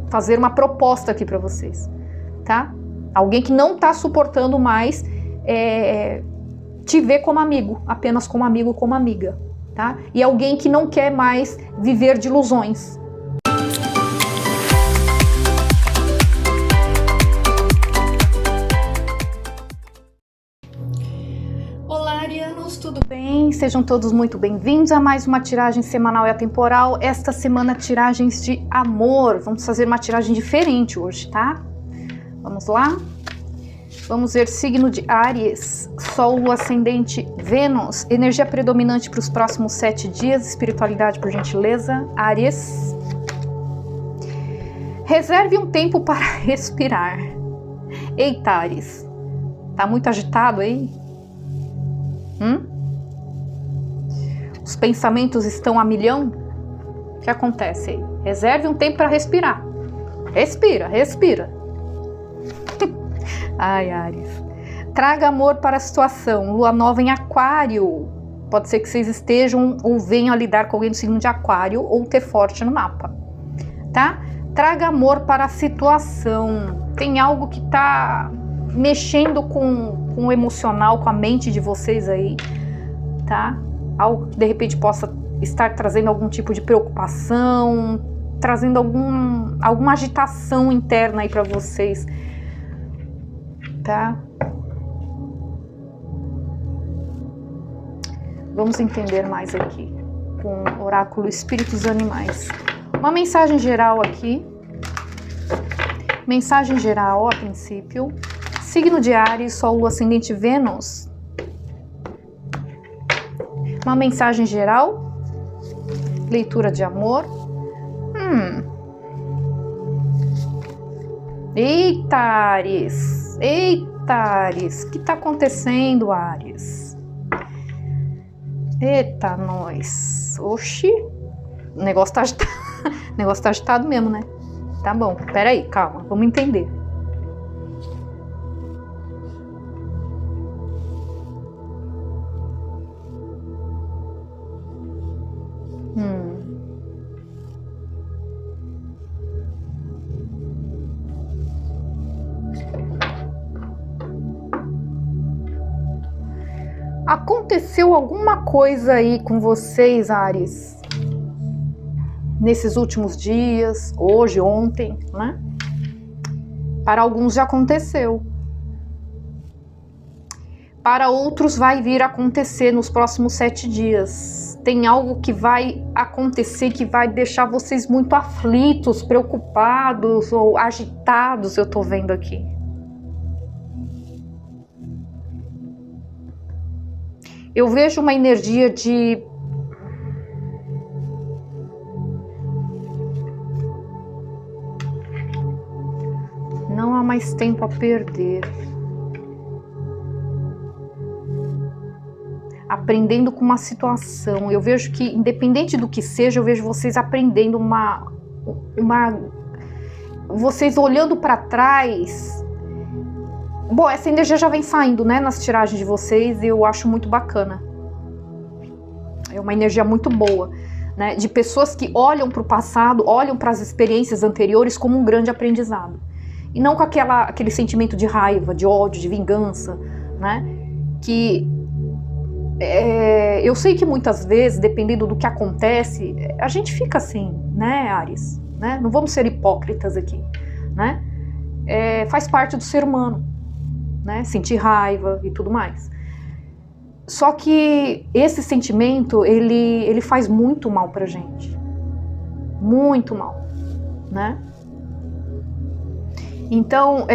fazer uma proposta aqui para vocês, tá? Alguém que não tá suportando mais te ver como amigo, apenas como amigo, como amiga, tá? E alguém que não quer mais viver de ilusões. Olá, arianos, tudo bem? Sejam todos muito bem-vindos a mais uma tiragem semanal e atemporal. Esta semana, tiragens de amor. Vamos fazer uma tiragem diferente hoje, tá? Vamos lá? Vamos ver signo de Áries, Sol, Lua, Ascendente, Vênus, energia predominante para os próximos 7 dias, espiritualidade, por gentileza. Áries. Reserve um tempo para respirar. Eita, Áries, tá muito agitado aí? Os pensamentos estão a milhão? O que acontece aí? Reserve um tempo para respirar. Respira, respira. Ai, Áries. Traga amor para a situação. Lua nova em Aquário. Pode ser que vocês estejam ou venham a lidar com alguém do signo de Aquário ou ter forte no mapa, tá? Traga amor para a situação. Tem algo que tá mexendo com o emocional, com a mente de vocês aí, tá? Algo que de repente possa estar trazendo algum tipo de preocupação, trazendo alguma agitação interna aí para vocês, tá? Vamos entender mais aqui com o oráculo Espíritos Animais. Uma mensagem geral aqui. Mensagem geral a princípio. Signo de Áries, Sol, Lua, Ascendente, Vênus. Uma mensagem geral. Leitura de amor. Eita, Áries. Eita, Áries. O que tá acontecendo, Áries? Eita, nós. Oxi. O negócio tá agitado. O negócio tá agitado mesmo, né? Tá bom. Peraí, calma. Vamos entender. Aconteceu alguma coisa aí com vocês, Áries, nesses últimos dias, hoje, ontem, né? Para alguns já aconteceu. Para outros vai vir a acontecer nos próximos 7 dias. Tem algo que vai acontecer que vai deixar vocês muito aflitos, preocupados ou agitados, eu tô vendo aqui. Eu vejo uma energia de não há mais tempo a perder. Aprendendo com uma situação. Eu vejo que, independente do que seja, eu vejo vocês aprendendo vocês olhando para trás. Bom, essa energia já vem saindo, né, nas tiragens de vocês, e eu acho muito bacana. É uma energia muito boa, né, de pessoas que olham para o passado, olham para as experiências anteriores como um grande aprendizado. E não com aquele sentimento de raiva, de ódio, de vingança, né, que eu sei que muitas vezes, dependendo do que acontece, a gente fica assim, né, Áries, né, não vamos ser hipócritas aqui, né, faz parte do ser humano. Né, sentir raiva e tudo mais. Só que esse sentimento, ele faz muito mal pra gente. Muito mal, né? Então,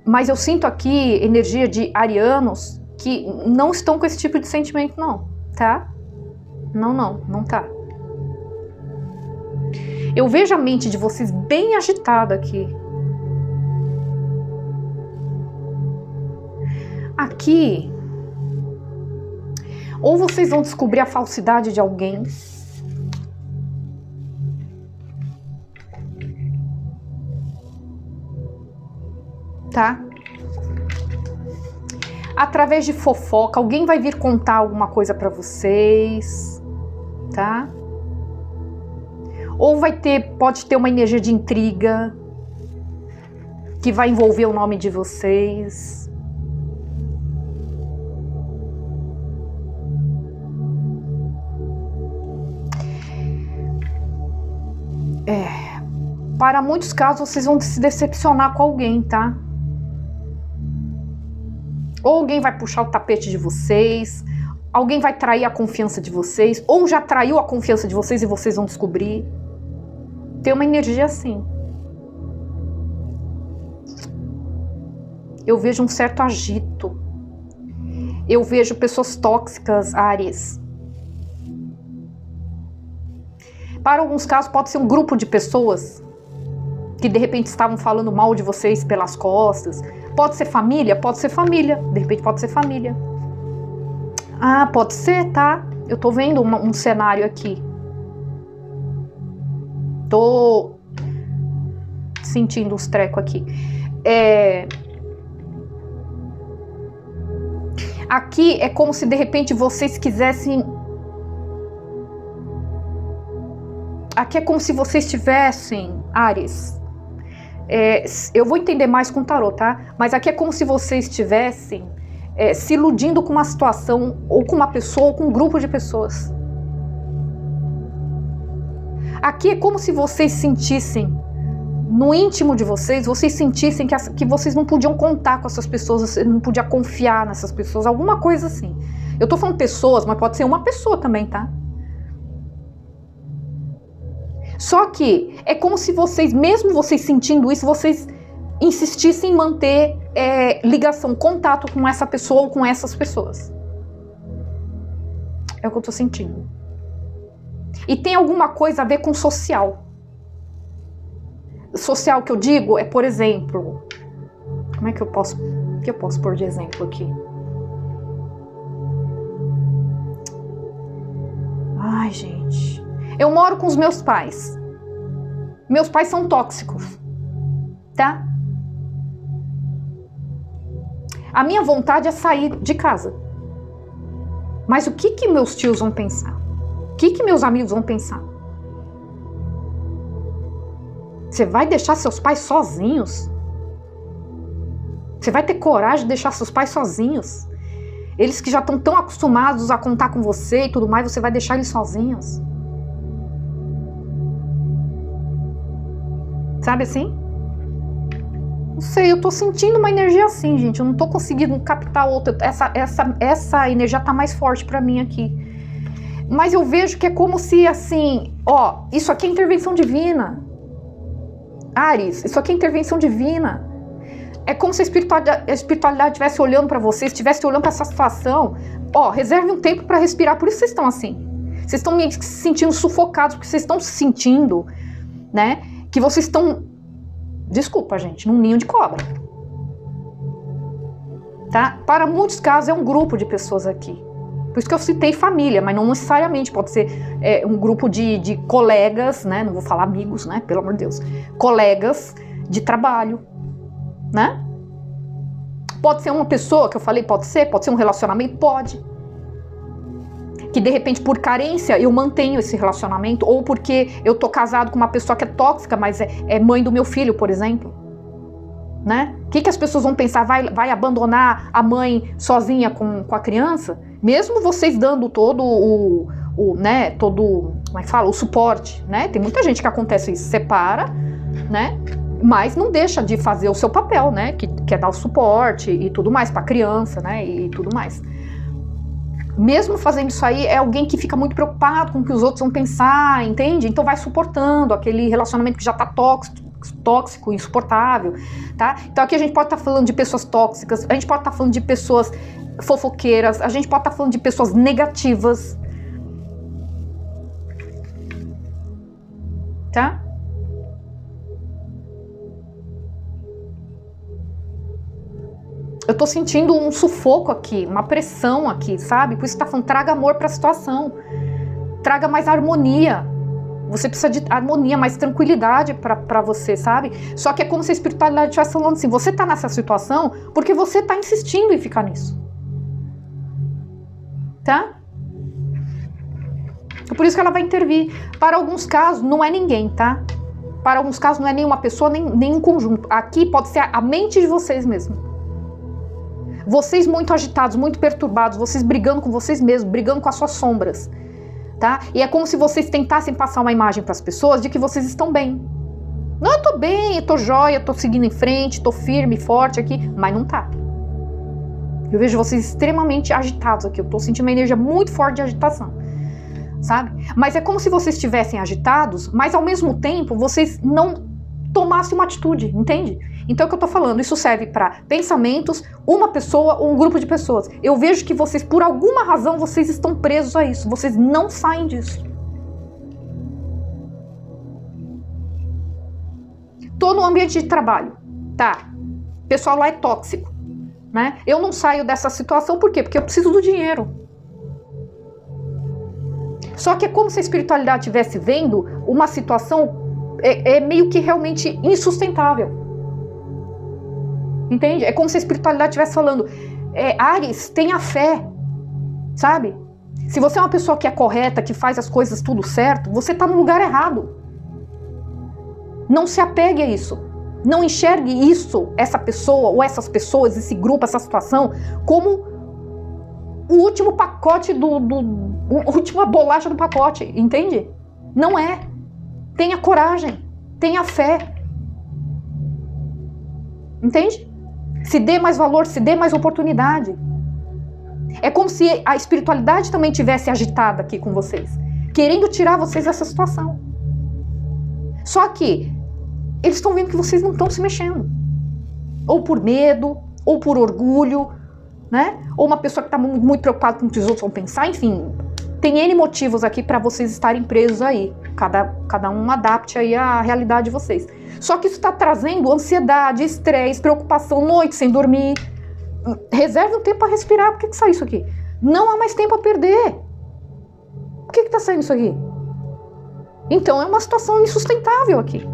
mas eu sinto aqui energia de arianos que não estão com esse tipo de sentimento, não, tá? Não tá. Eu vejo a mente de vocês bem agitada aqui. Aqui, ou vocês vão descobrir a falsidade de alguém, tá? Através de fofoca, alguém vai vir contar alguma coisa pra vocês, tá? Ou pode ter uma energia de intriga que vai envolver o nome de vocês. Para muitos casos, vocês vão se decepcionar com alguém, tá? Ou alguém vai puxar o tapete de vocês, alguém vai trair a confiança de vocês, ou já traiu a confiança de vocês e vocês vão descobrir. Tem uma energia assim. Eu vejo um certo agito. Eu vejo pessoas tóxicas, Áries. Para alguns casos, pode ser um grupo de pessoas que de repente estavam falando mal de vocês pelas costas. Pode ser família? Pode ser família. De repente pode ser família. Ah, pode ser, tá? Eu tô vendo um cenário aqui. Tô sentindo uns trecos aqui. Aqui é como se de repente vocês quisessem... Aqui é como se vocês tivessem, Áries... eu vou entender mais com o tarô, tá? Mas aqui é como se vocês estivessem se iludindo com uma situação, ou com uma pessoa, ou com um grupo de pessoas. Aqui é como se vocês sentissem, no íntimo de vocês, vocês sentissem que vocês não podiam contar com essas pessoas, você não podia confiar nessas pessoas, alguma coisa assim. Eu tô falando pessoas, mas pode ser uma pessoa também, tá? Só que é como se vocês, mesmo vocês sentindo isso, vocês insistissem em manter ligação, contato com essa pessoa ou com essas pessoas. É o que eu tô sentindo. E tem alguma coisa a ver com social. Social que eu digo é, por exemplo... Como é que eu posso... O que eu posso pôr de exemplo aqui? Ai, gente... Eu moro com os meus pais. Meus pais são tóxicos, tá? A minha vontade é sair de casa. Mas o que meus tios vão pensar? O que meus amigos vão pensar? Você vai deixar seus pais sozinhos? Você vai ter coragem de deixar seus pais sozinhos? Eles que já estão tão acostumados a contar com você e tudo mais, você vai deixar eles sozinhos? Sabe assim? Não sei, eu tô sentindo uma energia assim, gente. Eu não tô conseguindo captar outra. Essa energia tá mais forte pra mim aqui. Mas eu vejo que é como se assim, ó, isso aqui é intervenção divina. Áries, isso aqui é intervenção divina. É como se a espiritualidade estivesse olhando pra vocês, estivesse olhando pra essa situação. Ó, reserve um tempo pra respirar, por isso vocês estão assim. Vocês estão se sentindo sufocados, porque vocês estão se sentindo, né? Que vocês estão, desculpa gente, num ninho de cobra. Tá? Para muitos casos é um grupo de pessoas aqui. Por isso que eu citei família, mas não necessariamente, pode ser um grupo de colegas, né? Não vou falar amigos, né? Pelo amor de Deus. Colegas de trabalho, né? Pode ser uma pessoa, que eu falei, pode ser um relacionamento, pode. Que de repente por carência eu mantenho esse relacionamento, ou porque eu tô casado com uma pessoa que é tóxica, mas é mãe do meu filho, por exemplo, né? O que as pessoas vão pensar? Vai abandonar a mãe sozinha com a criança? Mesmo vocês dando todo né, todo, como é que fala? O suporte, né? Tem muita gente que acontece isso, separa, né? Mas não deixa de fazer o seu papel, né? Que é dar o suporte e tudo mais pra criança, né? E tudo mais. Mesmo fazendo isso aí, é alguém que fica muito preocupado com o que os outros vão pensar, entende? Então vai suportando aquele relacionamento que já tá tóxico, insuportável, tá? Então aqui a gente pode estar falando de pessoas tóxicas, a gente pode estar falando de pessoas fofoqueiras, a gente pode estar falando de pessoas negativas, tá? Eu tô sentindo um sufoco aqui, uma pressão aqui, sabe? Por isso tá falando, traga amor pra situação. Traga mais harmonia. Você precisa de harmonia, mais tranquilidade pra você, sabe? Só que é como se a espiritualidade estivesse falando assim, você tá nessa situação porque você tá insistindo em ficar nisso. Tá? Por isso que ela vai intervir. Para alguns casos, não é ninguém, tá? Para alguns casos, não é nenhuma pessoa, nem um conjunto. Aqui pode ser a mente de vocês mesmo. Vocês muito agitados, muito perturbados, vocês brigando com vocês mesmos, brigando com as suas sombras, tá? E é como se vocês tentassem passar uma imagem para as pessoas de que vocês estão bem. Não, eu tô bem, eu tô jóia, eu tô seguindo em frente, tô firme, forte aqui, mas não tá. Eu vejo vocês extremamente agitados aqui, eu tô sentindo uma energia muito forte de agitação, sabe? Mas é como se vocês estivessem agitados, mas ao mesmo tempo vocês não tomassem uma atitude, entende? Então é o que eu tô falando, isso serve para pensamentos, uma pessoa ou um grupo de pessoas. Eu vejo que vocês, por alguma razão, vocês estão presos a isso, vocês não saem disso. Tô no ambiente de trabalho, tá? O pessoal lá é tóxico, né? Eu não saio dessa situação, por quê? Porque eu preciso do dinheiro. Só que é como se a espiritualidade estivesse vendo uma situação meio que realmente insustentável. Entende? É como se a espiritualidade estivesse falando, Áries, tenha fé, sabe? Se você é uma pessoa que é correta, que faz as coisas tudo certo, você está no lugar errado. Não se apegue a isso. Não enxergue isso, essa pessoa ou essas pessoas, esse grupo, essa situação, como o último pacote a última bolacha do pacote, entende? Não é. Tenha coragem, tenha fé. Entende? Se dê mais valor, se dê mais oportunidade. É como se a espiritualidade também tivesse agitada aqui com vocês, querendo tirar vocês dessa situação. Só que eles estão vendo que vocês não estão se mexendo. Ou por medo, ou por orgulho, né? Ou uma pessoa que está muito preocupada com o que os outros vão pensar, enfim. Tem N motivos aqui para vocês estarem presos aí. Cada um adapte aí a realidade de vocês. Só que isso está trazendo ansiedade, estresse, preocupação, noite sem dormir. Reserve um tempo para respirar. Por que saiu isso aqui? Não há mais tempo a perder. Por que está saindo isso aqui? Então é uma situação insustentável aqui.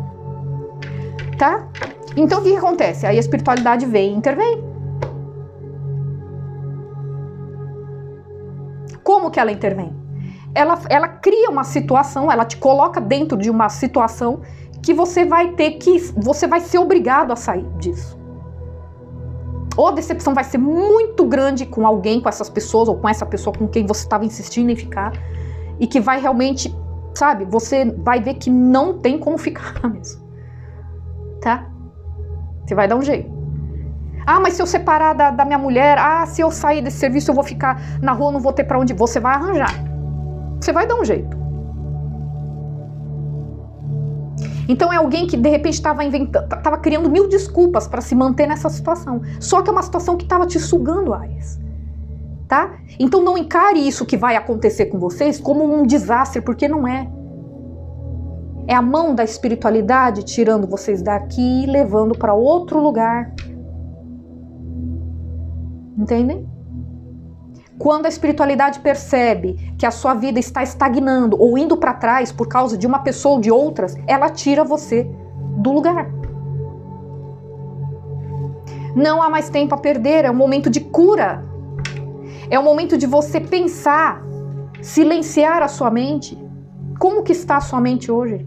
Tá? Então o que acontece? Aí a espiritualidade vem e intervém. Como que ela intervém? Ela cria uma situação, ela te coloca dentro de uma situação que você vai ser obrigado a sair disso. Ou a decepção vai ser muito grande com alguém, com essas pessoas, ou com essa pessoa com quem você estava insistindo em ficar, e que vai realmente, sabe, você vai ver que não tem como ficar mesmo. Tá? Você vai dar um jeito. Ah, mas se eu separar da minha mulher, se eu sair desse serviço eu vou ficar na rua, não vou ter pra onde ir. Você vai arranjar. Você vai dar um jeito. Então é alguém que de repente estava criando 1000 desculpas para se manter nessa situação. Só que é uma situação que estava te sugando, Áries. Tá? Então não encare isso que vai acontecer com vocês como um desastre, porque não é. É a mão da espiritualidade tirando vocês daqui e levando para outro lugar. Entendem? Quando a espiritualidade percebe que a sua vida está estagnando ou indo para trás por causa de uma pessoa ou de outras, ela tira você do lugar. Não há mais tempo a perder, é um momento de cura. É um momento de você pensar, silenciar a sua mente. Como que está a sua mente hoje?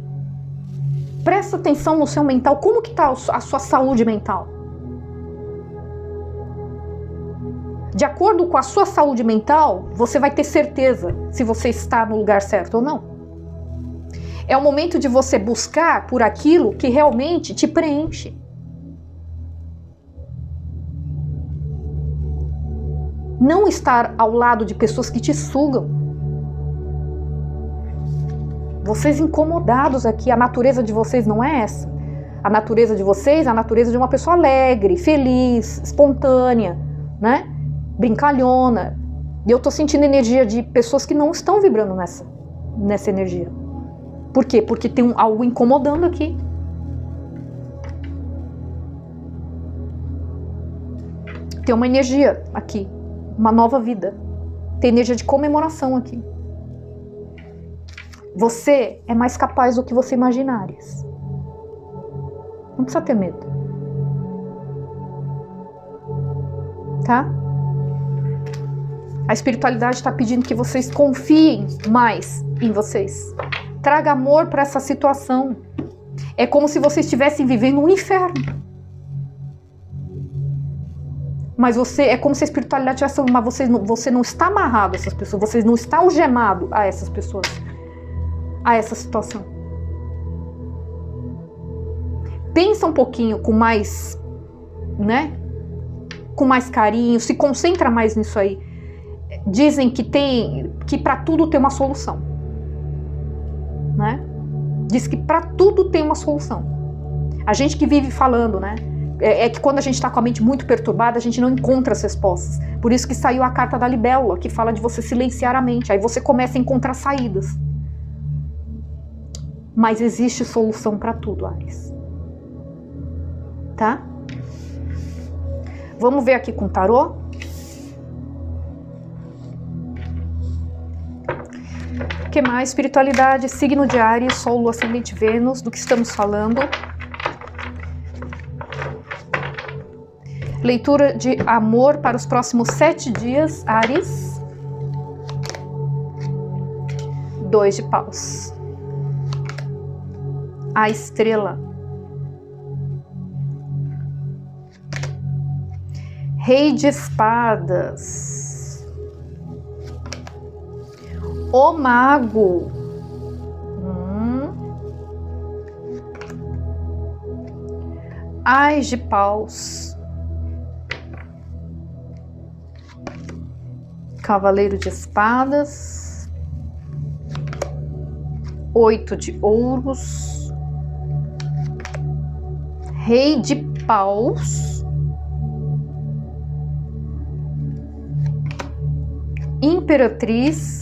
Presta atenção no seu mental, como que está a sua saúde mental? De acordo com a sua saúde mental, você vai ter certeza se você está no lugar certo ou não. É o momento de você buscar por aquilo que realmente te preenche. Não estar ao lado de pessoas que te sugam. Vocês incomodados aqui, a natureza de vocês não é essa. A natureza de vocês é a natureza de uma pessoa alegre, feliz, espontânea, né? Brincalhona. E eu tô sentindo energia de pessoas que não estão vibrando nessa energia. Por quê? Porque tem algo incomodando aqui. Tem uma energia aqui, uma nova vida. Tem energia de comemoração aqui. Você é mais capaz do que você imagina, Áries. Não precisa ter medo. Tá? A espiritualidade está pedindo que vocês confiem mais em vocês. Traga amor para essa situação. É como se vocês estivessem vivendo um inferno. Mas é como se a espiritualidade tivesse... Mas você não está amarrado a essas pessoas. Você não está algemado a essas pessoas. A essa situação. Pensa um pouquinho com mais... né? Com mais carinho. Se concentra mais nisso aí. Dizem que para tudo tem uma solução, né? Diz que para tudo tem uma solução. A gente que vive falando, né? É que quando a gente está com a mente muito perturbada, a gente não encontra as respostas. Por isso que saiu a carta da libélula, que fala de você silenciar a mente. Aí você começa a encontrar saídas. Mas existe solução para tudo, Áries. Tá? Vamos ver aqui com o tarô. O que mais? Espiritualidade, signo de Áries, Sol, Lua, Ascendente, Vênus, do que estamos falando. Leitura de amor para os próximos 7 dias, Áries. 2 de paus. A estrela. Rei de espadas. O mago. Ás de paus. Cavaleiro de espadas. 8 de ouros. Rei de paus. Imperatriz.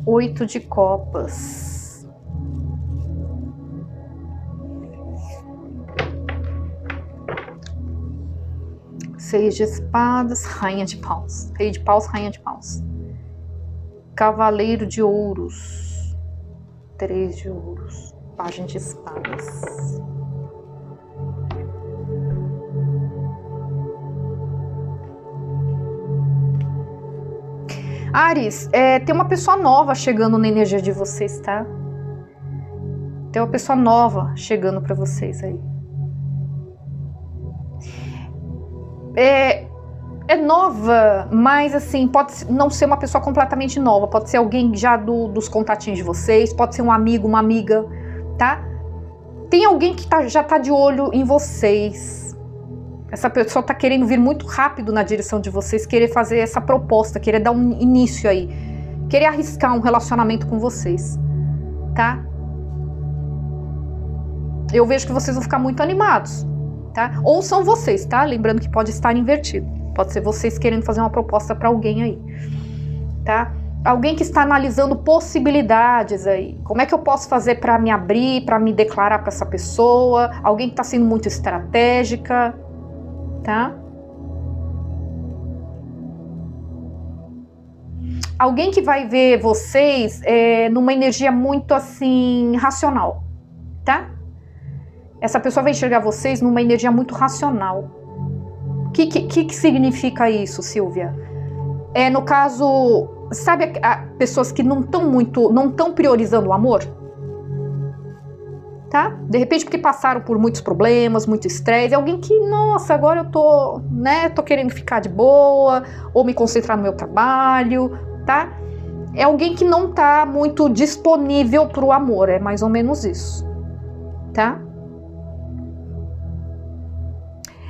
8 de copas. Seis de espadas, rainha de paus. Rei de paus, rainha de paus. Cavaleiro de ouros. 3 de ouros. Pajem de espadas. Áries, tem uma pessoa nova chegando na energia de vocês, tá? Tem uma pessoa nova chegando para vocês aí. É nova, mas assim, pode não ser uma pessoa completamente nova. Pode ser alguém já dos contatinhos de vocês, pode ser um amigo, uma amiga, tá? Tem alguém que já tá de olho em vocês. Essa pessoa tá querendo vir muito rápido na direção de vocês, querer fazer essa proposta, querer dar um início aí, querer arriscar um relacionamento com vocês, tá? Eu vejo que vocês vão ficar muito animados, tá? Ou são vocês, tá? Lembrando que pode estar invertido. Pode ser vocês querendo fazer uma proposta para alguém aí, tá? Alguém que está analisando possibilidades aí. Como é que eu posso fazer para me abrir, para me declarar para essa pessoa? Alguém que está sendo muito estratégica, tá? Alguém que vai ver vocês numa energia muito assim racional, tá? Essa pessoa vai enxergar vocês numa energia muito racional. O que significa isso, Silvia? No caso, sabe, pessoas que não estão priorizando o amor? Tá? De repente, porque passaram por muitos problemas, muito estresse, alguém que, nossa, agora eu tô querendo ficar de boa, ou me concentrar no meu trabalho, tá? É alguém que não tá muito disponível pro amor, é mais ou menos isso, tá?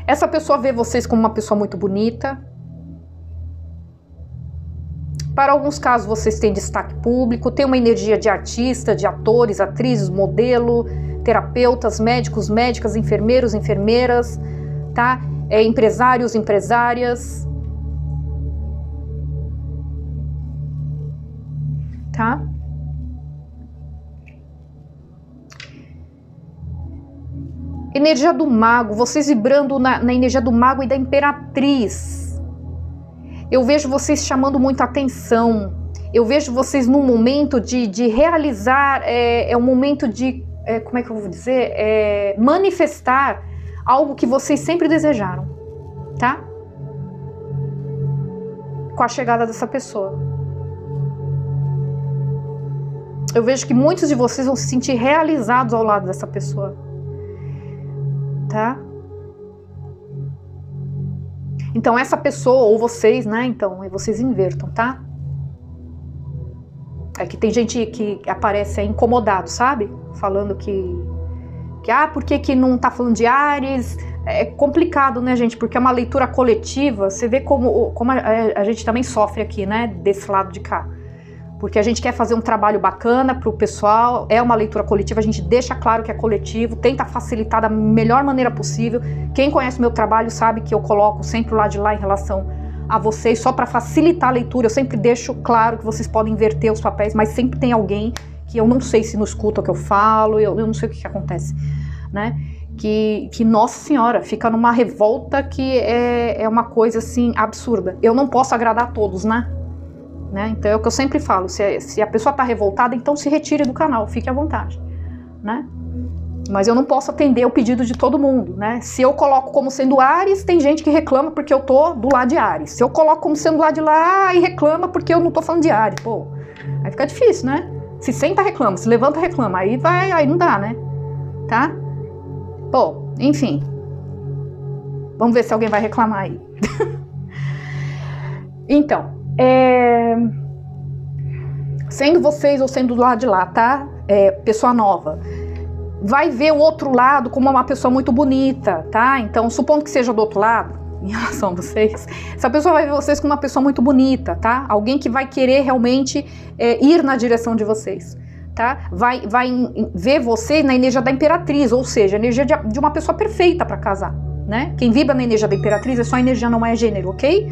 Essa pessoa vê vocês como uma pessoa muito bonita. Para alguns casos, vocês têm destaque público, tem uma energia de artista, de atores, atrizes, modelo, terapeutas, médicos, médicas, enfermeiros, enfermeiras, tá? Empresários, empresárias, tá? Energia do mago, vocês vibrando na energia do mago e da imperatriz. Eu vejo vocês chamando muita atenção. Eu vejo vocês num momento de realizar, um momento de, como é que eu vou dizer? Manifestar algo que vocês sempre desejaram, tá? Com a chegada dessa pessoa. Eu vejo que muitos de vocês vão se sentir realizados ao lado dessa pessoa, tá? Então essa pessoa, ou vocês, né? Então, vocês invertam, tá? É que tem gente que aparece incomodado, sabe? Falando que por que não tá falando de Áries? É complicado, né, gente? Porque é uma leitura coletiva. Você vê como a gente também sofre aqui, né? Desse lado de cá. Porque a gente quer fazer um trabalho bacana pro pessoal, é uma leitura coletiva, a gente deixa claro que é coletivo, tenta facilitar da melhor maneira possível. Quem conhece meu trabalho sabe que eu coloco sempre o lado de lá em relação a vocês, só para facilitar a leitura. Eu sempre deixo claro que vocês podem inverter os papéis, mas sempre tem alguém que eu não sei se não escuta o que eu falo, eu não sei o que acontece, né? Que nossa senhora, fica numa revolta que é uma coisa assim absurda. Eu não posso agradar a todos, né? Então é o que eu sempre falo, se a pessoa está revoltada, então se retire do canal, fique à vontade, né? Mas eu não posso atender o pedido de todo mundo, né? Se eu coloco como sendo Áries, tem gente que reclama porque eu tô do lado de Áries. Se eu coloco como sendo do lado de lá, e reclama porque eu não tô falando de Áries, pô, aí fica difícil, né? Se senta, reclama, se levanta, reclama, aí não dá, né? Tá? Pô, enfim, vamos ver se alguém vai reclamar aí. Então, sendo vocês ou sendo do lado de lá, tá? Pessoa nova, vai ver o outro lado como uma pessoa muito bonita, tá? Então, supondo que seja do outro lado, em relação a vocês, essa pessoa vai ver vocês como uma pessoa muito bonita, tá? Alguém que vai querer realmente ir na direção de vocês, tá? Vai ver você na energia da Imperatriz, ou seja, a energia de uma pessoa perfeita para casar, né? Quem vibra na energia da Imperatriz é só energia, não é gênero, ok?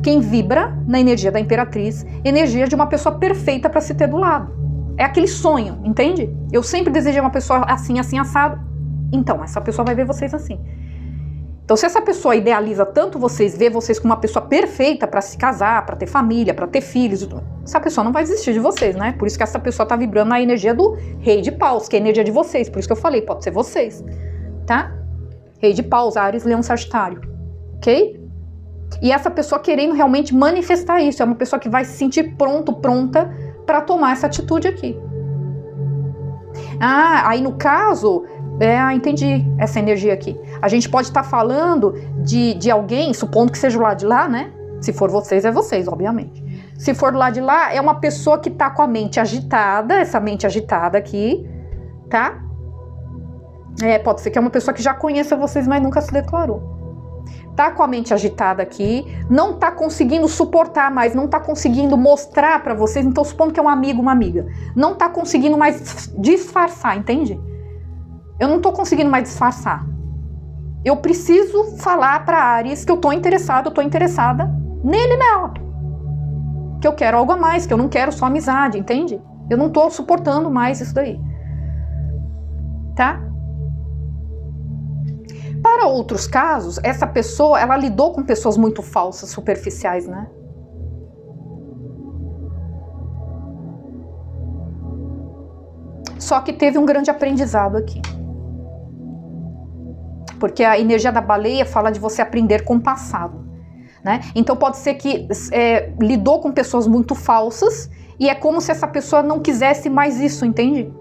Quem vibra na energia da Imperatriz, energia de uma pessoa perfeita para se ter do lado. É aquele sonho, entende? Eu sempre desejei uma pessoa assim, assim, assado. Então, essa pessoa vai ver vocês assim. Então, se essa pessoa idealiza tanto vocês, vê vocês como uma pessoa perfeita para se casar, para ter família, para ter filhos, essa pessoa não vai desistir de vocês, né? Por isso que essa pessoa tá vibrando na energia do Rei de Paus, que é a energia de vocês. Por isso que eu falei, pode ser vocês, tá? Rei de Paus, Áries, Leão, Sagitário, ok? E essa pessoa querendo realmente manifestar isso, é uma pessoa que vai se sentir pronta para tomar essa atitude aqui. Aí no caso, entendi essa energia aqui. A gente pode estar falando de alguém, supondo que seja o lado de lá, né? Se for vocês, é vocês, obviamente. Se for do lado de lá, é uma pessoa que tá com a mente agitada, essa mente agitada aqui, tá? Pode ser que é uma pessoa que já conheça vocês, mas nunca se declarou. Tá com a mente agitada aqui, não tá conseguindo suportar mais, não tá conseguindo mostrar pra vocês, então supondo que é um amigo, uma amiga, não tá conseguindo mais disfarçar, entende? Eu não tô conseguindo mais disfarçar. Eu preciso falar pra Áries que eu tô interessada nele e nela. Que eu quero algo a mais, que eu não quero só amizade, entende? Eu não tô suportando mais isso daí. Tá? Para outros casos, essa pessoa, ela lidou com pessoas muito falsas, superficiais, né? Só que teve um grande aprendizado aqui. Porque a energia da baleia fala de você aprender com o passado, né? Então pode ser que lidou com pessoas muito falsas e é como se essa pessoa não quisesse mais isso, entende?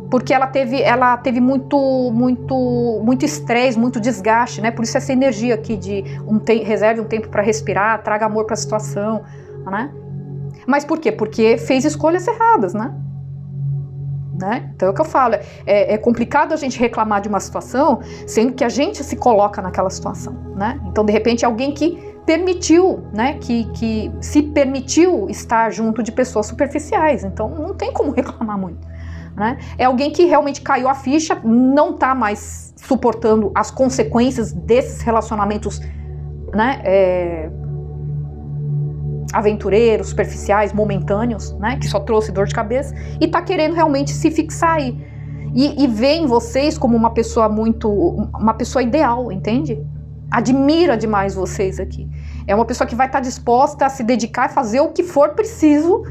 Porque ela teve muito estresse, muito desgaste, né? Por isso essa energia aqui de reserve um tempo para respirar, traga amor para a situação, né? Mas por quê? Porque fez escolhas erradas, né? Então é o que eu falo, é complicado a gente reclamar de uma situação, sendo que a gente se coloca naquela situação, né? Então de repente alguém que permitiu, né? Que se permitiu estar junto de pessoas superficiais, então não tem como reclamar muito. Né? É alguém que realmente caiu a ficha, não está mais suportando as consequências desses relacionamentos, né, aventureiros, superficiais, momentâneos, né, que só trouxe dor de cabeça, e está querendo realmente se fixar aí. E vê em vocês como uma pessoa ideal, entende? Admira demais vocês aqui. É uma pessoa que vai estar disposta a se dedicar e fazer o que for preciso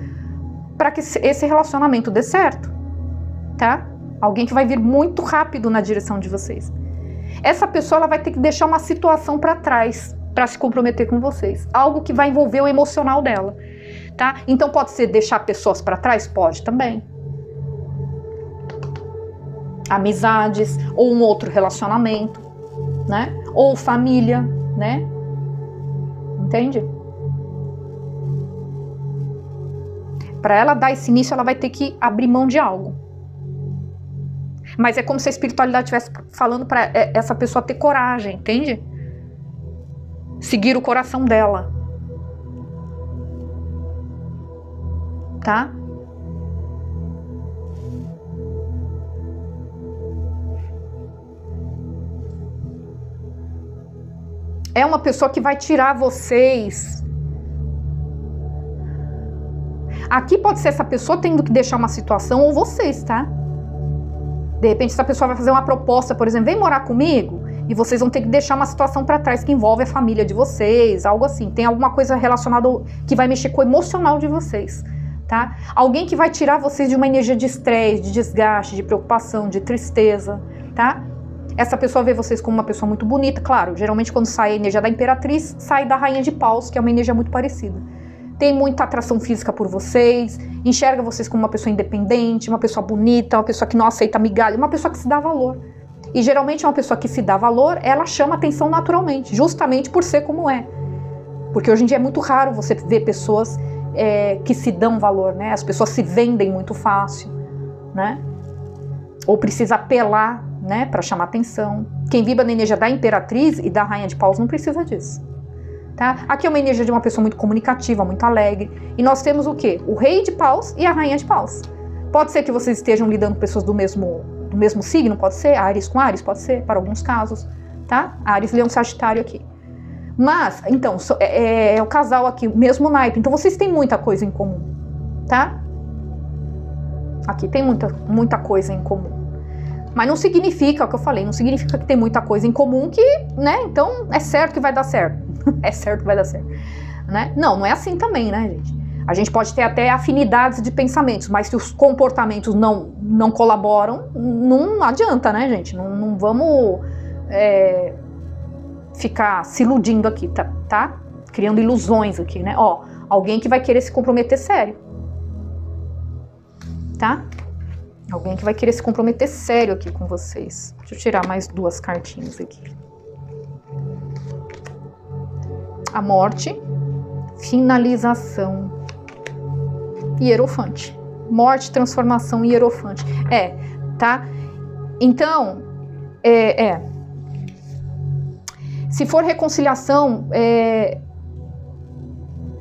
para que esse relacionamento dê certo. Tá? Alguém que vai vir muito rápido na direção de vocês. Essa pessoa ela vai ter que deixar uma situação para trás para se comprometer com vocês. Algo que vai envolver o emocional dela, tá? Então pode ser deixar pessoas para trás? Pode também. Amizades, ou um outro relacionamento, né? Ou família, né? Entende? Para ela dar esse início, ela vai ter que abrir mão de algo. Mas é como se a espiritualidade estivesse falando para essa pessoa ter coragem, entende? Seguir o coração dela. Tá? É uma pessoa que vai tirar vocês. Aqui pode ser essa pessoa tendo que deixar uma situação ou vocês, tá? De repente essa pessoa vai fazer uma proposta, por exemplo, vem morar comigo, e vocês vão ter que deixar uma situação para trás que envolve a família de vocês, algo assim. Tem alguma coisa relacionada que vai mexer com o emocional de vocês, tá? Alguém que vai tirar vocês de uma energia de estresse, de desgaste, de preocupação, de tristeza, tá? Essa pessoa vê vocês como uma pessoa muito bonita, claro, geralmente quando sai a energia da Imperatriz, sai da Rainha de Paus, que é uma energia muito parecida. Tem muita atração física por vocês, enxerga vocês como uma pessoa independente, uma pessoa bonita, uma pessoa que não aceita migalha, uma pessoa que se dá valor. E geralmente uma pessoa que se dá valor, ela chama atenção naturalmente, justamente por ser como é. Porque hoje em dia é muito raro você ver pessoas que se dão valor, né? As pessoas se vendem muito fácil, né? Ou precisa apelar, né, para chamar atenção. Quem vibra na energia da Imperatriz e da Rainha de Paus não precisa disso. Tá? Aqui é uma energia de uma pessoa muito comunicativa, muito alegre. E nós temos o quê? O Rei de Paus e a Rainha de Paus. Pode ser que vocês estejam lidando com pessoas do mesmo signo, pode ser. Áries com Áries, pode ser, para alguns casos. Tá? Áries, Leão, Sagitário aqui. Mas, então, é o casal aqui, mesmo naipe. Então vocês têm muita coisa em comum. Tá? Aqui tem muita coisa em comum. Mas não significa, é o que eu falei, não significa que tem muita coisa em comum que, né, então é certo que vai dar certo. É certo que vai dar certo, né? Não é assim também, né, gente? A gente pode ter até afinidades de pensamentos, mas se os comportamentos não colaboram, não adianta, né, gente? Não vamos ficar se iludindo aqui, tá? Criando ilusões aqui, né? Ó, alguém que vai querer se comprometer sério, tá? Alguém que vai querer se comprometer sério aqui com vocês. Deixa eu tirar mais 2 cartinhas aqui. A morte, finalização, hierofante. Morte, transformação e hierofante. Tá? Então, se for reconciliação,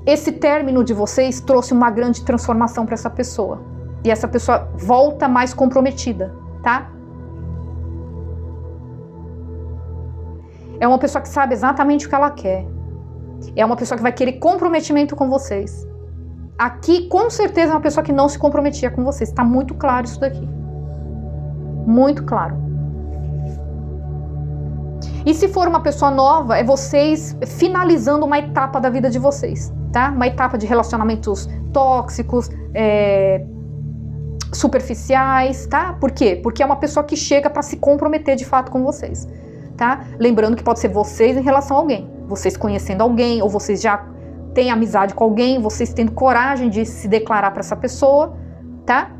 esse término de vocês trouxe uma grande transformação para essa pessoa. E essa pessoa volta mais comprometida, tá? É uma pessoa que sabe exatamente o que ela quer. É uma pessoa que vai querer comprometimento com vocês. Aqui, com certeza, é uma pessoa que não se comprometia com vocês. Tá muito claro isso daqui. Muito claro. E se for uma pessoa nova, é vocês finalizando uma etapa da vida de vocês, tá? Uma etapa de relacionamentos tóxicos, superficiais, tá? Por quê? Porque é uma pessoa que chega para se comprometer de fato com vocês, tá? Lembrando que pode ser vocês em relação a alguém, vocês conhecendo alguém, ou vocês já têm amizade com alguém, vocês tendo coragem de se declarar para essa pessoa, tá?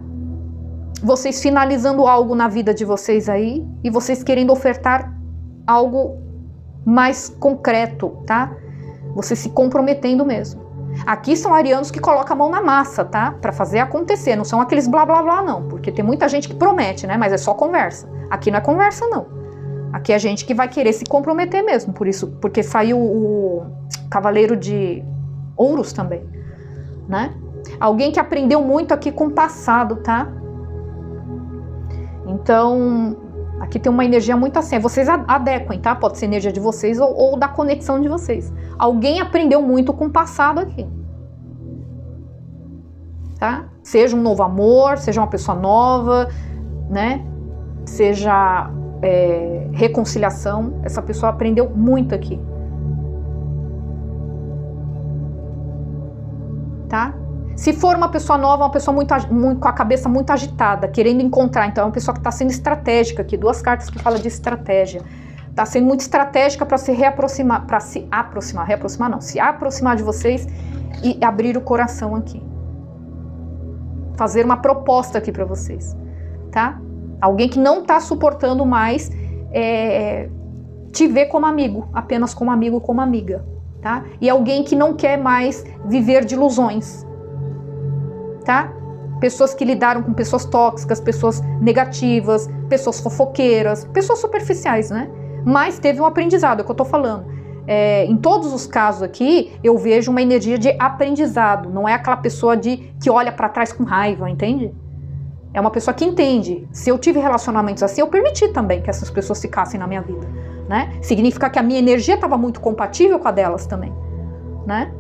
Vocês finalizando algo na vida de vocês aí, e vocês querendo ofertar algo mais concreto, tá? Vocês se comprometendo mesmo. Aqui são arianos que colocam a mão na massa, tá? Pra fazer acontecer, não são aqueles blá blá blá não, porque tem muita gente que promete, né? Mas é só conversa. Aqui não é conversa não. Aqui é gente que vai querer se comprometer mesmo, por isso, porque saiu o Cavaleiro de Ouros também, né? Alguém que aprendeu muito aqui com o passado, tá? Então, aqui tem uma energia muito assim, vocês adequem, tá? Pode ser energia de vocês ou da conexão de vocês. Alguém aprendeu muito com o passado aqui, tá? Seja um novo amor, seja uma pessoa nova, né? Seja reconciliação, essa pessoa aprendeu muito aqui, tá? Se for uma pessoa nova, uma pessoa muito com a cabeça muito agitada, querendo encontrar, então é uma pessoa que está sendo estratégica aqui, 2 cartas que falam de estratégia, Tá sendo muito estratégica para se reaproximar, para se aproximar de vocês e abrir o coração aqui. Fazer uma proposta aqui para vocês, tá? Alguém que não tá suportando mais te ver como amigo, apenas como amigo, como amiga, tá? E alguém que não quer mais viver de ilusões, tá? Pessoas que lidaram com pessoas tóxicas, pessoas negativas, pessoas fofoqueiras, pessoas superficiais, né? Mas teve um aprendizado, é o que eu tô falando. Em todos os casos aqui, eu vejo uma energia de aprendizado, não é aquela pessoa que olha para trás com raiva, entende? É uma pessoa que entende. Se eu tive relacionamentos assim, eu permiti também que essas pessoas ficassem na minha vida, né? Significa que a minha energia estava muito compatível com a delas também, né?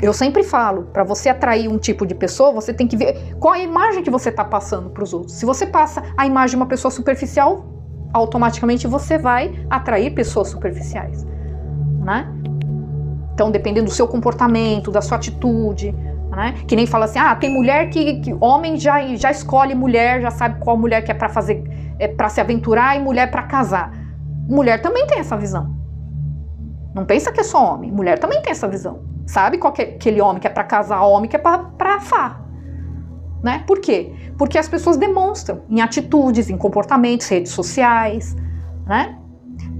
Eu sempre falo, para você atrair um tipo de pessoa, você tem que ver qual a imagem que você está passando para os outros. Se você passa a imagem de uma pessoa superficial, automaticamente você vai atrair pessoas superficiais, né? Então, dependendo do seu comportamento, da sua atitude, né? Que nem fala assim, tem mulher que homem já escolhe mulher, já sabe qual mulher que é para fazer, para se aventurar e mulher para casar. Mulher também tem essa visão. Não pensa que é só homem, mulher também tem essa visão. Sabe qual que é aquele homem que é para casar, homem que é para farra, né? Por quê? Porque as pessoas demonstram em atitudes, em comportamentos, redes sociais, né?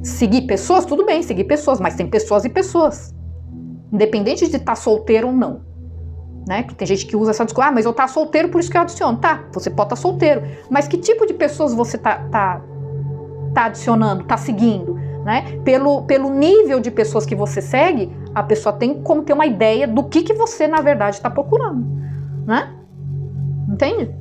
Seguir pessoas, tudo bem, seguir pessoas, mas tem pessoas e pessoas. Independente de estar solteiro ou não, né? Tem gente que usa essa desculpa, mas eu estou solteiro, por isso que eu adiciono. Tá, você pode estar solteiro, mas que tipo de pessoas você tá adicionando, tá seguindo, né? Pelo nível de pessoas que você segue, a pessoa tem como ter uma ideia do que você, na verdade, está procurando, né? Entende?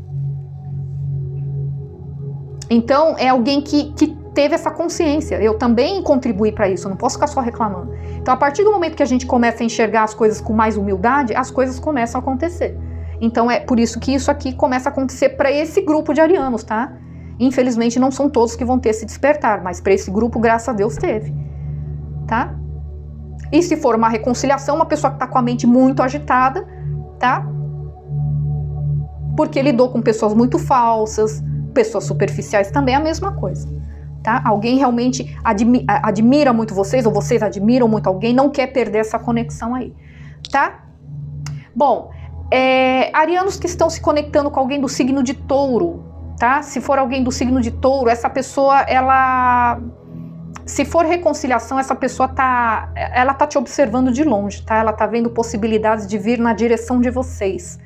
Então, é alguém que teve essa consciência. Eu também contribuí para isso, eu não posso ficar só reclamando. Então, a partir do momento que a gente começa a enxergar as coisas com mais humildade, as coisas começam a acontecer. Então, é por isso que isso aqui começa a acontecer para esse grupo de arianos, tá? Infelizmente, não são todos que vão ter esse despertar, mas para esse grupo, graças a Deus, teve, tá? E se for uma reconciliação, uma pessoa que está com a mente muito agitada, tá? Porque lidou com pessoas muito falsas, pessoas superficiais também é a mesma coisa, tá? Alguém realmente admira muito vocês, ou vocês admiram muito alguém, não quer perder essa conexão aí, tá? Bom, arianos que estão se conectando com alguém do signo de touro, tá? Se for alguém do signo de touro, essa pessoa, se for reconciliação, essa pessoa ela tá te observando de longe, tá? Ela tá vendo possibilidades de vir na direção de vocês,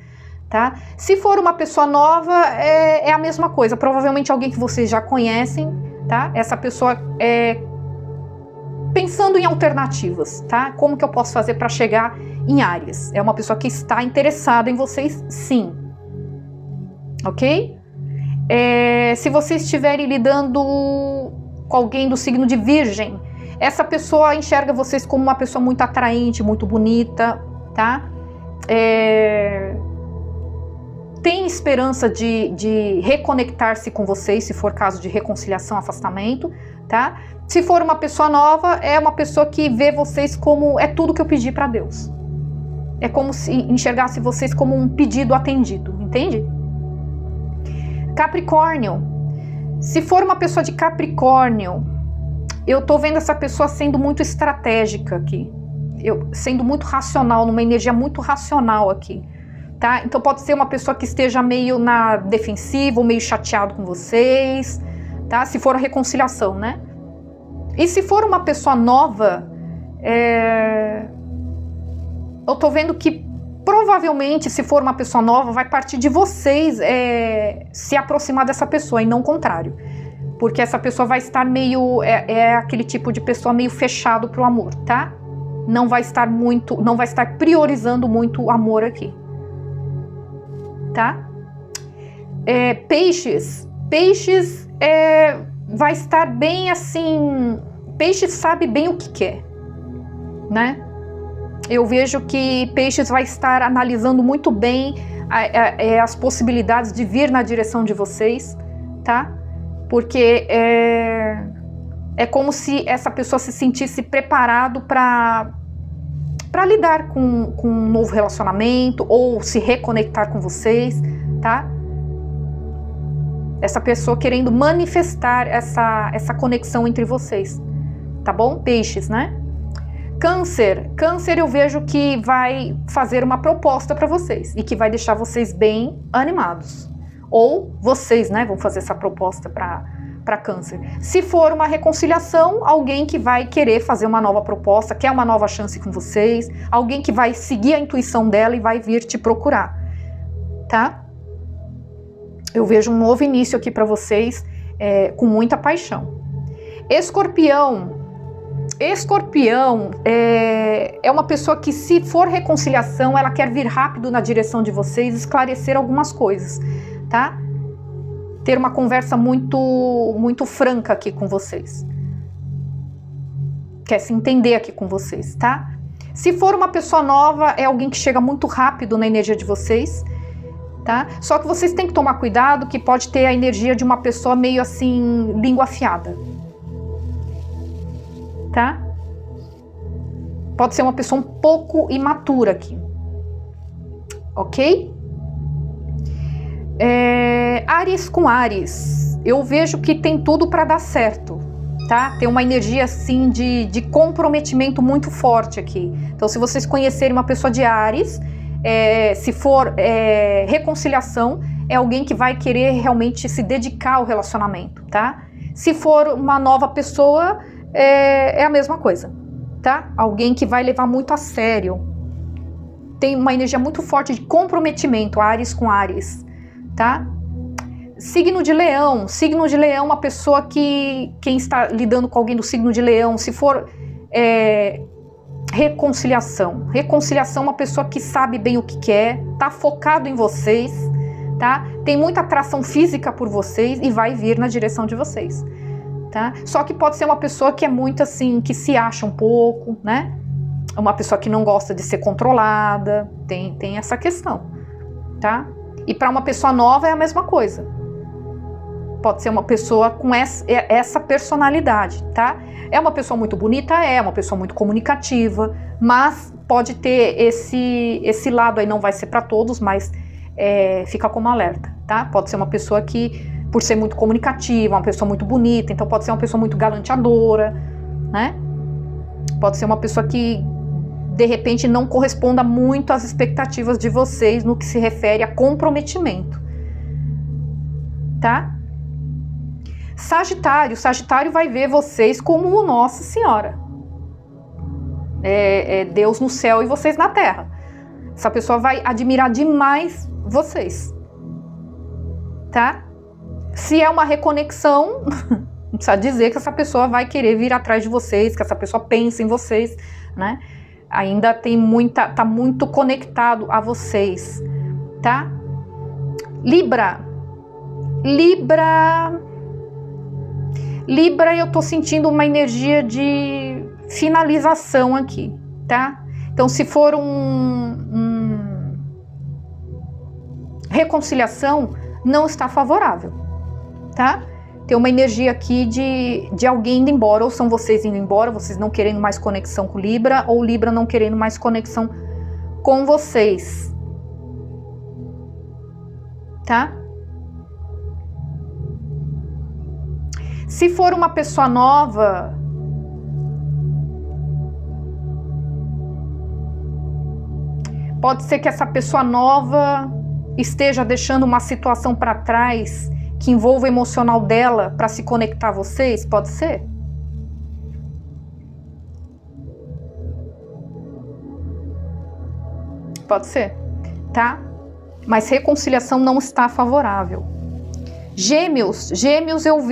tá? Se for uma pessoa nova, é a mesma coisa. Provavelmente alguém que vocês já conhecem, tá? Essa pessoa pensando em alternativas, tá? Como que eu posso fazer para chegar em Áries? É uma pessoa que está interessada em vocês, sim. Ok? Se vocês estiverem lidando com alguém do signo de Virgem, essa pessoa enxerga vocês como uma pessoa muito atraente, muito bonita, tá? Tem esperança de reconectar-se com vocês, se for caso de reconciliação, afastamento, tá? Se for uma pessoa nova, é uma pessoa que vê vocês como é tudo que eu pedi para Deus. É como se enxergasse vocês como um pedido atendido, entende? Capricórnio. Se for uma pessoa de Capricórnio, eu tô vendo essa pessoa sendo muito estratégica aqui. Sendo muito racional, numa energia muito racional aqui, tá? Então pode ser uma pessoa que esteja meio na defensiva, ou meio chateado com vocês, tá? Se for a reconciliação, né? E se for uma pessoa nova, eu tô vendo que provavelmente, se for uma pessoa nova, vai partir de vocês se aproximar dessa pessoa e não o contrário. Porque essa pessoa vai estar meio... aquele tipo de pessoa meio fechado pro amor, tá? Não vai estar priorizando muito o amor aqui. Tá? Peixes. Peixes vai estar bem assim... Peixes sabe bem o que quer, né? Eu vejo que Peixes vai estar analisando muito bem as possibilidades de vir na direção de vocês, tá? Porque é como se essa pessoa se sentisse preparado para lidar com um novo relacionamento ou se reconectar com vocês, tá? Essa pessoa querendo manifestar essa conexão entre vocês. tá bom? Peixes, né? Câncer eu vejo que vai fazer uma proposta para vocês e que vai deixar vocês bem animados. Ou vocês, né, vão fazer essa proposta para Câncer. Se for uma reconciliação, alguém que vai querer fazer uma nova proposta, quer uma nova chance com vocês, alguém que vai seguir a intuição dela e vai vir te procurar, tá? Eu vejo um novo início aqui para vocês, com muita paixão. Escorpião é uma pessoa que, se for reconciliação, ela quer vir rápido na direção de vocês, esclarecer algumas coisas, tá? Ter uma conversa muito franca aqui com vocês. Quer se entender aqui com vocês, tá? Se for uma pessoa nova, é alguém que chega muito rápido na energia de vocês, tá? Só que vocês têm que tomar cuidado, que pode ter a energia de uma pessoa meio assim, língua afiada. Tá? Pode ser uma pessoa um pouco imatura aqui. Ok? Áries com Áries. Eu vejo que tem tudo para dar certo. Tá? Tem uma energia assim de comprometimento muito forte aqui. Então, se vocês conhecerem uma pessoa de Áries, se for reconciliação, é alguém que vai querer realmente se dedicar ao relacionamento. Tá? Se for uma nova pessoa, é a mesma coisa, tá? Alguém que vai levar muito a sério. Tem uma energia muito forte de comprometimento, Áries com Áries, tá? Signo de Leão, uma pessoa que, quem está lidando com alguém do signo de Leão, se for reconciliação, uma pessoa que sabe bem o que quer, tá focado em vocês, tá? Tem muita atração física por vocês e vai vir na direção de vocês. Tá? Só que pode ser uma pessoa que é muito assim, que se acha um pouco, né? Uma pessoa que não gosta de ser controlada, tem essa questão, tá? E para uma pessoa nova é a mesma coisa. Pode ser uma pessoa com essa personalidade, tá? É uma pessoa muito bonita, é uma pessoa muito comunicativa, mas pode ter esse lado aí, não vai ser para todos, mas fica como alerta, tá? Pode ser uma pessoa que, por ser muito comunicativa, uma pessoa muito bonita, então pode ser uma pessoa muito galanteadora, né? Pode ser uma pessoa que, de repente, não corresponda muito às expectativas de vocês no que se refere a comprometimento, tá? Sagitário vai ver vocês como Nossa Senhora. Deus no céu e vocês na terra. Essa pessoa vai admirar demais vocês, tá? Se é uma reconexão, não precisa dizer que essa pessoa vai querer vir atrás de vocês, que essa pessoa pensa em vocês, né? Ainda tá muito conectado a vocês, tá? Libra, eu tô sentindo uma energia de finalização aqui, tá? Então, se for reconciliação, não está favorável. Tá? Tem uma energia aqui de alguém indo embora, ou são vocês indo embora, vocês não querendo mais conexão com Libra, ou Libra não querendo mais conexão com vocês, tá? Se for uma pessoa nova, pode ser que essa pessoa nova esteja deixando uma situação para trás que envolva o emocional dela para se conectar a vocês, pode ser? Pode ser, tá? Mas reconciliação não está favorável. Gêmeos eu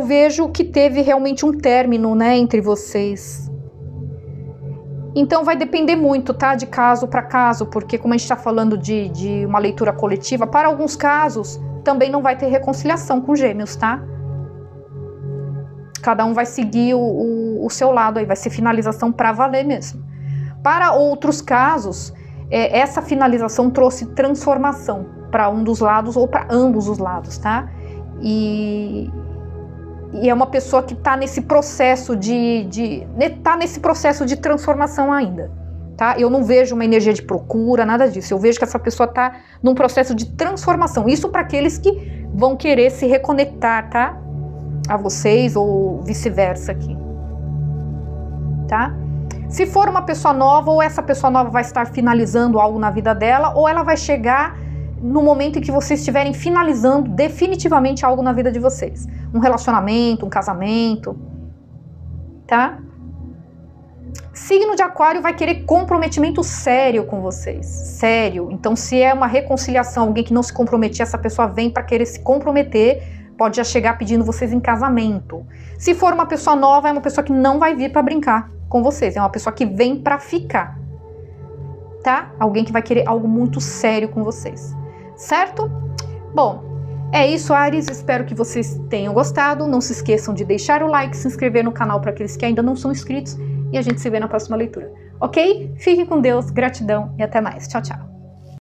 vejo que teve realmente um término, né, entre vocês. Então vai depender muito, tá? De caso para caso, porque como a gente está falando de uma leitura coletiva, para alguns casos também não vai ter reconciliação com Gêmeos, tá? Cada um vai seguir o seu lado aí, vai ser finalização para valer mesmo. Para outros casos, essa finalização trouxe transformação para um dos lados ou para ambos os lados, tá? E é uma pessoa que está nesse processo nesse processo de transformação ainda, tá? Eu não vejo uma energia de procura, nada disso. Eu vejo que essa pessoa está num processo de transformação. Isso para aqueles que vão querer se reconectar, tá? A vocês ou vice-versa aqui, tá? Se for uma pessoa nova, ou essa pessoa nova vai estar finalizando algo na vida dela, ou ela vai chegar no momento em que vocês estiverem finalizando definitivamente algo na vida de vocês. Um relacionamento, um casamento, tá? Signo de Aquário vai querer comprometimento sério com vocês, sério. Então, se é uma reconciliação, alguém que não se comprometia, essa pessoa vem para querer se comprometer, pode já chegar pedindo vocês em casamento. Se for uma pessoa nova, é uma pessoa que não vai vir para brincar com vocês, é uma pessoa que vem para ficar, tá? Alguém que vai querer algo muito sério com vocês, certo? Bom, é isso, Áries, espero que vocês tenham gostado. Não se esqueçam de deixar o like, se inscrever no canal para aqueles que ainda não são inscritos, e a gente se vê na próxima leitura, ok? Fique com Deus, gratidão e até mais. Tchau, tchau.